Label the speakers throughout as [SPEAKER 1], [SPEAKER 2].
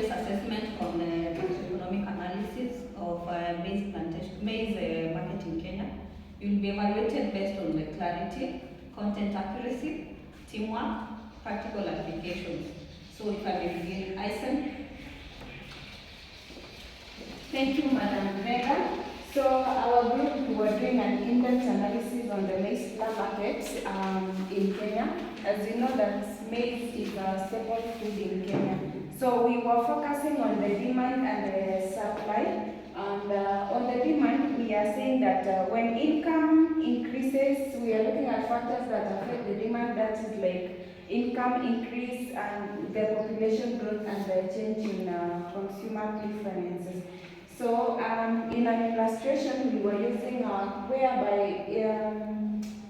[SPEAKER 1] based assessment on economic analysis of maize market in Kenya. You'll be evaluated based on the clarity, content accuracy, teamwork, practical applications. So if I may begin, Aisen.
[SPEAKER 2] Thank you, Madam Vega. So our group were doing an in-depth analysis on the maize flour market in Kenya. As you know that maize is a staple food in Kenya. So we were focusing on the demand and the supply. And on the demand, we are saying that when income increases, we are looking at factors that affect the demand, that is like income increase and the population growth and the change in consumer preferences. So in an illustration, we were using whereby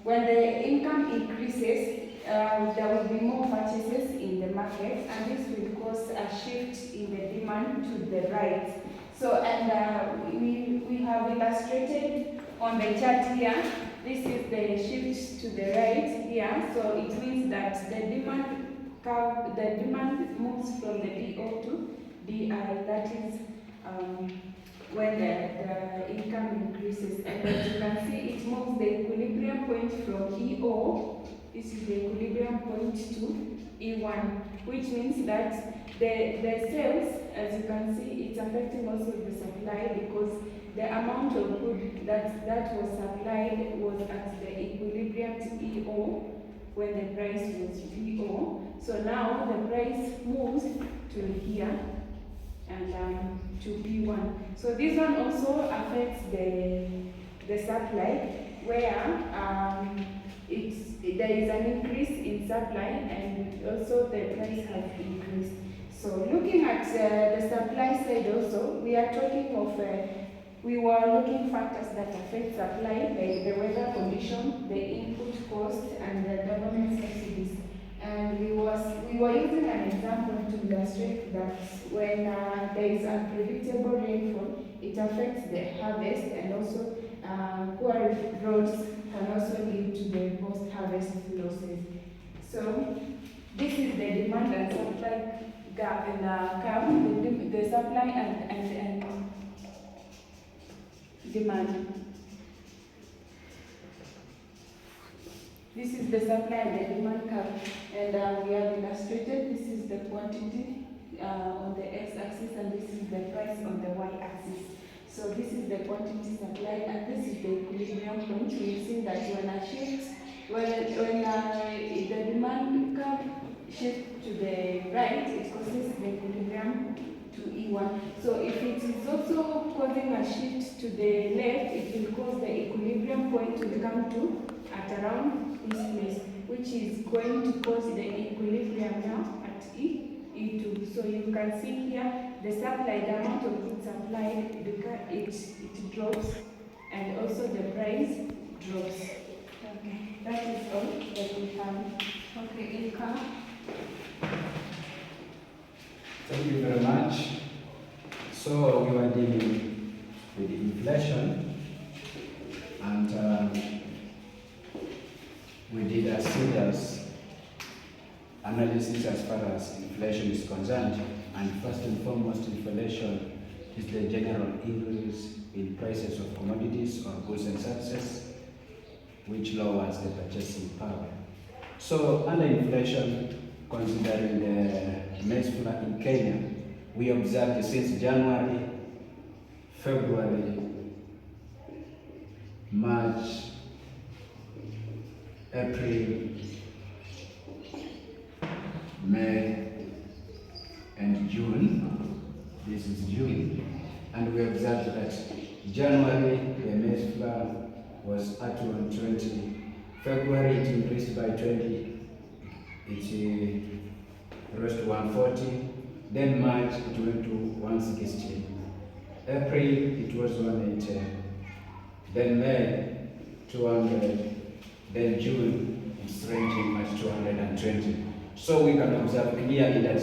[SPEAKER 2] when the income increases, there will be more purchases in the market, and this will cause a shift in the demand to the right. So, and we have illustrated on the chart here. This is the shift to the right here. So it means that the demand curve, the demand moves from the DO to DI. That is when the income increases. And as you can see, it moves the equilibrium point from EO. This is the equilibrium point to E1, which means that the sales, as you can see, it's affecting also the supply, because the amount of good that was supplied was at the equilibrium to EO when the price was VO. So now the price moves to here and to P1. So this one also affects the supply, where there is an increase in supply and also the price has increased. So looking at the supply side also, we are talking of, we were looking factors that affect supply, like the weather condition, the input cost, and the government subsidies. And we were using an example to illustrate that when there is unpredictable rainfall, it affects the harvest, and also poor roads can also lead to the post-harvest losses. So this is the demand and supply gap in the curve, the supply and demand. This is the supply and the demand curve, and we have illustrated. This is the quantity on the x-axis, and this is the price on the y-axis. So this is the quantity supplied, and this is the equilibrium point. We've seen that when a shift, when the demand curve shifts to the right, it causes the equilibrium to E1. So if it is also causing a shift to the left, it will cause the equilibrium point to come to at around this place, which is going to cause the equilibrium now at E2. So you can see here the supply, the amount of food supplied, it drops, and also the price drops. Okay, that is all that we have.
[SPEAKER 1] Okay, Ilka.
[SPEAKER 3] Thank you very much. So we were dealing with inflation, and we did a serious analysis as far as inflation is concerned. And first and foremost, inflation is the general increase in prices of commodities or goods and services, which lowers the purchasing power. So under inflation, considering the maize flour in Kenya, we observed since January, February, March, April, May, and June. This is June. And we observed that January, the maize flour was at 120. February, it increased by 20. It rose to 140. Then March, it went to 160. April, it was 180. Then May, 200. Then June, it's ranging at 220. So we can observe clearly that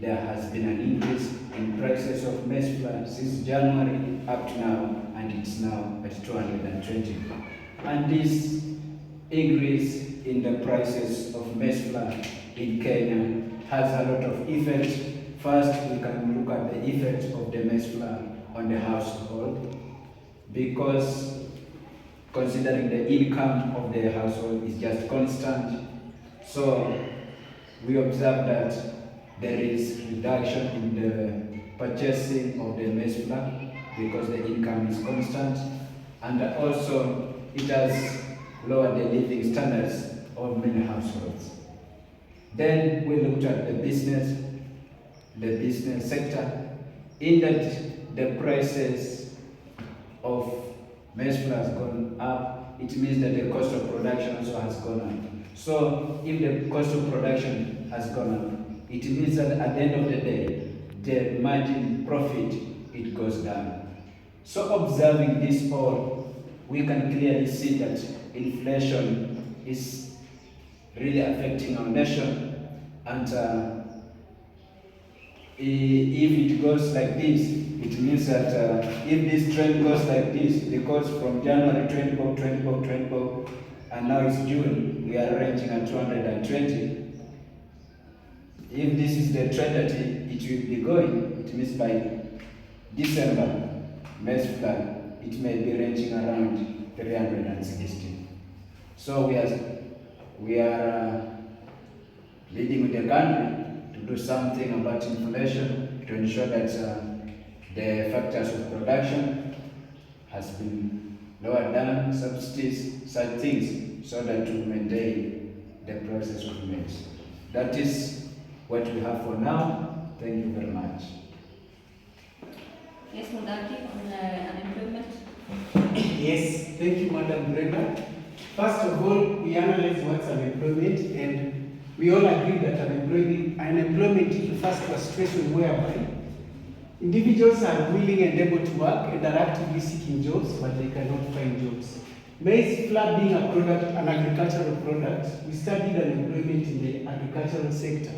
[SPEAKER 3] there has been an increase in prices of maize flour since January up to now, and it's now at 220. And this increase in the prices of maize flour in Kenya has a lot of effects. first we can look at the effect of the maize flour on the household, because considering the income of the household is just constant, so we observe that there is reduction in the purchasing of the maize flour because the income is constant, and also it has lowered the living standards of many households. Then we looked at the business sector, in that the prices of maize flour has gone up. It means that the cost of production also has gone up. So if the cost of production has gone up, it means that at the end of the day, the margin profit, it goes down. So observing this all, we can clearly see that inflation is really affecting our nation, and if it goes like this, it means that if this trend goes like this, because from January 20, and now it's June, we are ranging at 220. If this is the trend that it will be going, it means by December, maize flour, it may be ranging around 360. So we are leading with the country to do something about inflation, to ensure that the factors of production has been lowered down, subsidies, such things, so that to maintain the process of maize. That is what we have for now. Thank you very much.
[SPEAKER 1] Yes, Mudaki, on unemployment.
[SPEAKER 4] Yes, thank you, Madam Brenda. First of all, we analyze what's unemployment, and we all agree that unemployment refers to a situation whereby individuals are willing and able to work and are actively seeking jobs, but they cannot find jobs. Maize flour being an agricultural product, we studied unemployment in the agricultural sector.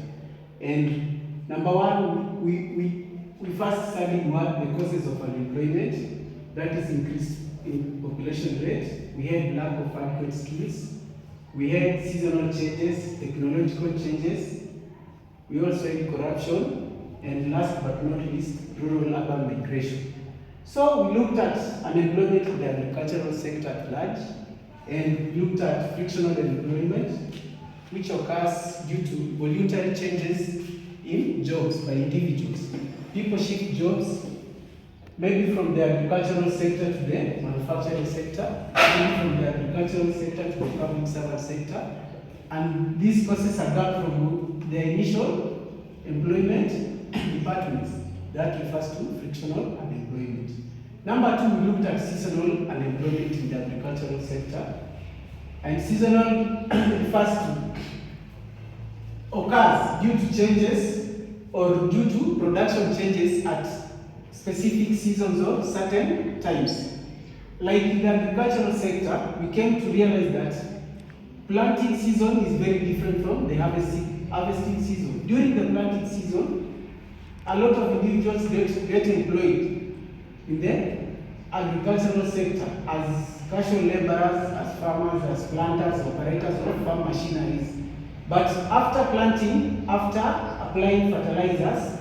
[SPEAKER 4] And number one, we first studied what the causes of unemployment, that is increased in population rate. We had lack of adequate skills. We had seasonal changes, technological changes. We also had corruption, and last but not least, rural-urban migration. So we looked at unemployment in the agricultural sector at large, and looked at frictional employment, which occurs due to voluntary changes in jobs by individuals. People shift jobs, maybe from the agricultural sector to the manufacturing sector, maybe from the agricultural sector to the public servant sector, and these causes are got from the initial employment departments. That refers to frictional unemployment. Number two, we looked at seasonal unemployment in the agricultural sector. And seasonal refers to occurs due to changes or due to production changes at specific seasons or certain times. Like in the agricultural sector, we came to realize that planting season is very different from the harvesting season. During the planting season, a lot of individuals get employed in the agricultural sector as casual laborers, as farmers, as planters, operators of farm machineries. But after planting, after applying fertilizers,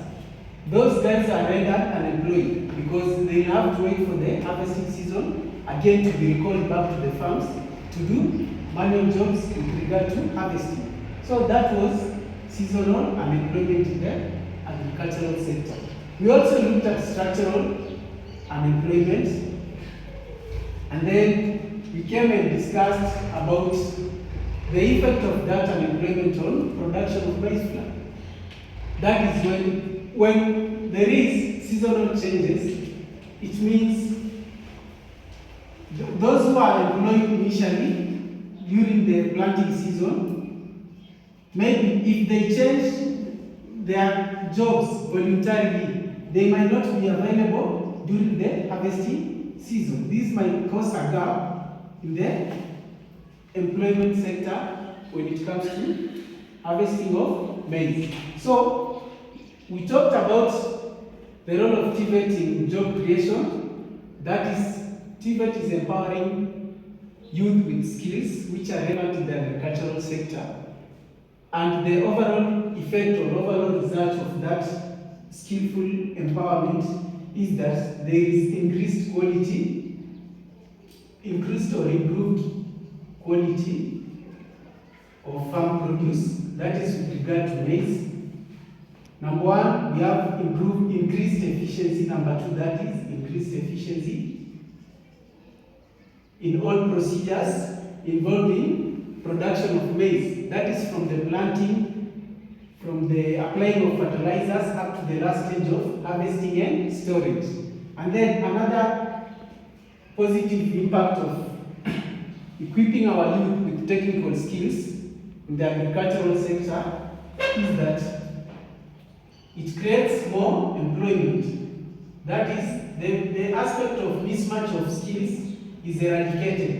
[SPEAKER 4] those guys are rendered unemployed because they have to wait for the harvesting season again to be recalled back to the farms to do manual jobs with regard to harvesting. So that was seasonal unemployment in the agricultural sector. We also looked at structural unemployment, and then we came and discussed about the effect of that unemployment on production of maize flour. That is when there is seasonal changes, it means those who are employed initially during the planting season, maybe if they change their jobs voluntarily, they might not be available during the harvesting season. This might cause a gap in the employment sector when it comes to harvesting of maize. So we talked about the role of TVET in job creation. That is, TVET is empowering youth with skills which are relevant in the agricultural sector, and the overall effect or overall result of that skillful empowerment is that there is increased quality, increased or improved quality of farm produce. That is with regard to maize. Number one, we have increased efficiency. Number two, that is increased efficiency in all procedures involving production of maize. That is from the planting, from the applying of fertilizers up to the last stage of harvesting and storage. And then another positive impact of equipping our youth with technical skills in the agricultural sector is that it creates more employment. That is, the aspect of mismatch of skills is eradicated.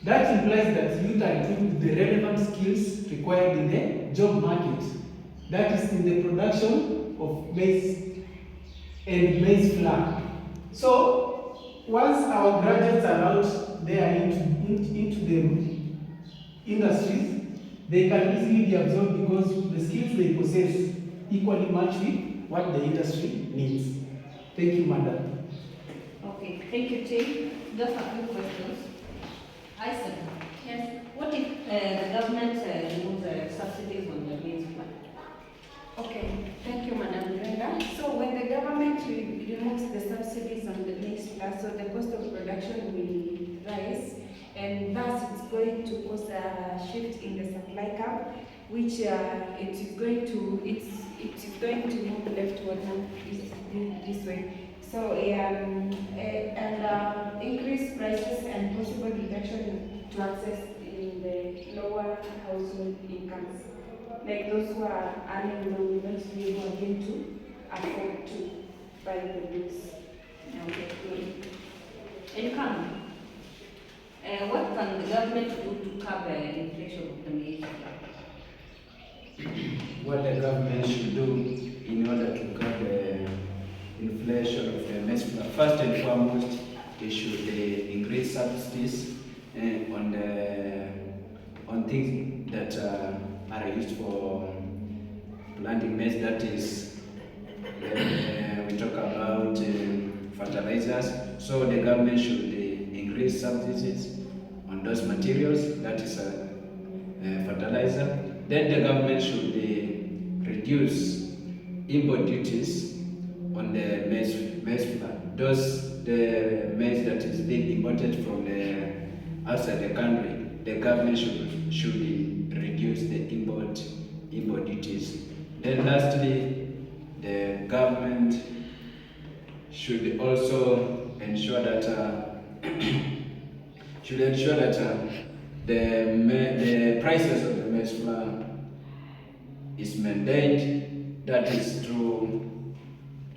[SPEAKER 4] That implies that youth are equipped with the relevant skills required in the job market. That is in the production of maize and maize flour. So once our graduates are out there into the industries, they can easily be absorbed because the skills they possess equally match with what the industry needs. Thank you, Madam.
[SPEAKER 1] Okay, thank you, Chief. Just a few questions. Isaac,
[SPEAKER 2] Yes.
[SPEAKER 1] what if the government removes subsidies on the maize flour?
[SPEAKER 2] Okay, thank you, Madam Brenda. So when the government removes the subsidies on the maize flour, so the cost of production will rise, and thus it's going to cause a shift in the supply curve, which it is going to move leftward this way. So increase prices and possible reduction to access in the lower household incomes, like those who are earning low, will not be able again to afford to buy the goods.
[SPEAKER 1] Okay, good. Income. What can the government do to curb inflation of the maize flour?
[SPEAKER 3] What the government should do in order to curb the inflation of the maize flour, first and foremost, they should increase subsidies on things that are used for planting maize. That is, we talk about fertilizers. So the government should increase subsidies on those materials. That is fertilizer. Then the government should reduce import duties on the maize flour. The maize that is being imported from outside the country, the government should reduce the import duties. Then lastly, the government should also ensure that the prices of the maize flour is maintained. That is through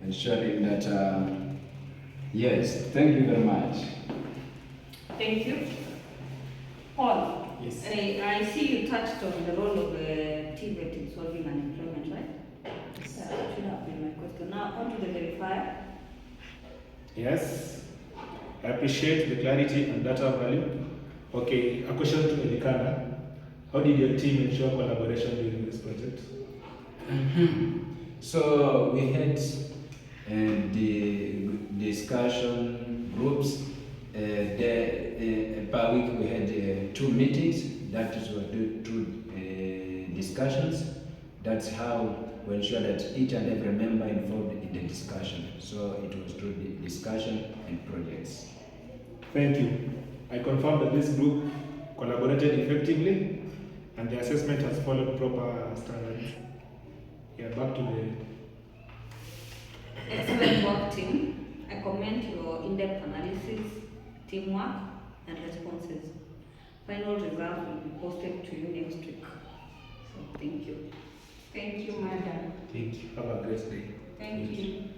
[SPEAKER 3] ensuring that yes. Thank you very much.
[SPEAKER 1] Thank you. Paul,
[SPEAKER 4] Yes.
[SPEAKER 1] I see you touched on the role of TVET in solving unemployment, right? That should have been my question. Now, on to the verifier.
[SPEAKER 5] Yes, I appreciate the clarity and data value. Okay, a question to Elikana. How did your team ensure collaboration during this project?
[SPEAKER 3] So we had the discussion groups. Per week we had 2 meetings. That is what two discussions. That's how we ensure that each and every member involved in the discussion. So it was through the discussion and projects.
[SPEAKER 5] Thank you. I confirm that this group collaborated effectively and the assessment has followed proper standards. Yeah, back to the...
[SPEAKER 1] Excellent work, team. I commend your in-depth analysis, teamwork, and responses. Final results will be posted to you next week. So thank you.
[SPEAKER 2] Thank you, Madam.
[SPEAKER 5] Thank you. Have a great day.
[SPEAKER 2] Thank you.